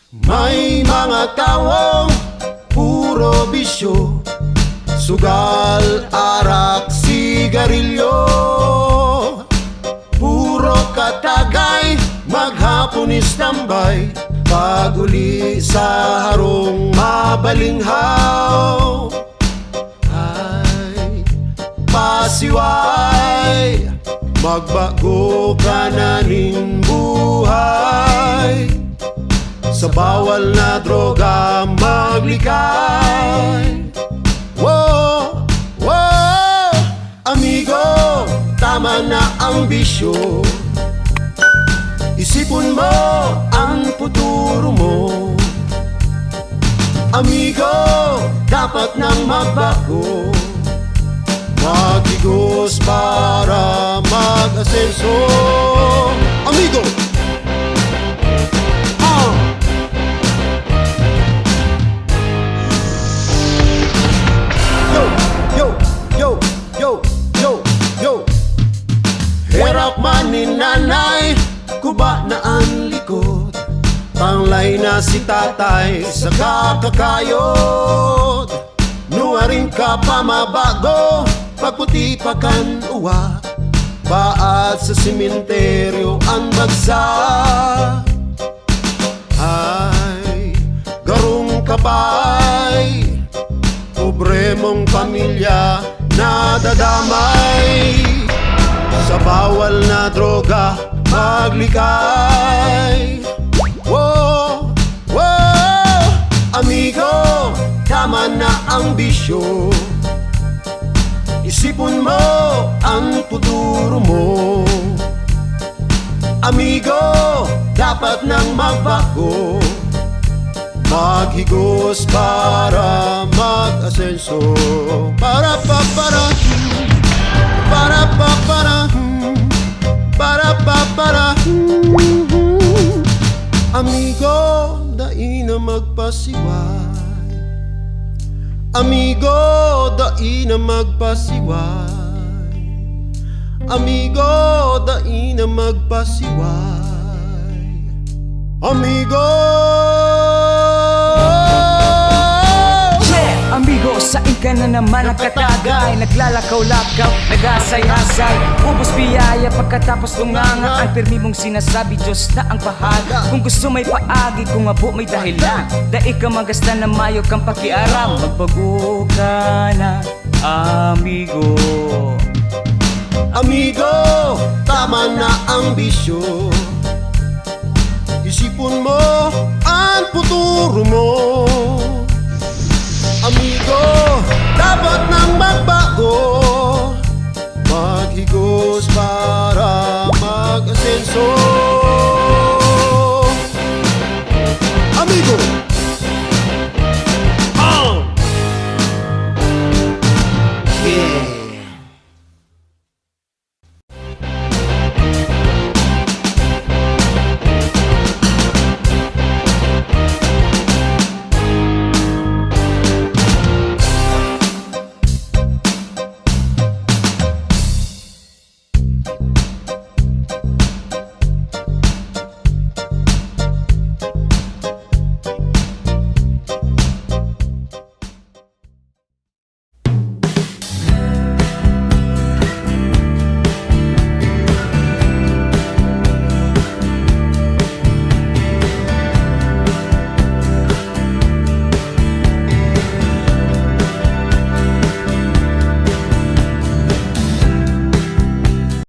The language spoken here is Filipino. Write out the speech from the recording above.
May mga taong puro bisyo, sugal, arak, sigarilyo. Puro katagay, maghapon istambay, pag-uli sa harong mabalinghaw. Ay, pasiway, magbago ka na ning buhay. Sa bawal na droga maglikay. Wow, wow, amigo, tama na ang bisyo. Isipon mo ang futuro mo. Amigo, dapat nang magbago, maghigos para mag-asenso. Amigo! Hirap man ni nanay, kuba na ang likod, panglay na si tatay sa kakakayod. Nuwarin ka pa mabago, pagputi pa kan uwa, baat sa simenteryo ang bagsak. Ay, garong kapay, pobre mong pamilya nadadamay. Sa bawal na droga maglikay. Wow, wow, amigo, tama na ang bisyo. Isipon mo ang futuro mo. Amigo, dapat nang magbago, maghigos para mag-asenso. Para pa para para pa para para pa para. Amigo, dai na magpasiway. Amigo, dai na magpasiway. Amigo, dai na magpasiway. Amigo, amigo, saan ka na naman nakatagay? Naglalakaw-lakaw, nag-asay-asay, ubos biyaya pagkatapos tunganga. Ang permi mong sinasabi, Diyos na ang bahala. Kung gusto may paagi, kung abo may dahilan, dai ka magasta na mayo kang pakiaram. Magbago ka na, amigo. Amigo, tama na ang bisyo. Isipon mo ang futuro mo. Amigo, dapat nang magbago, maghigos para mag-asenso.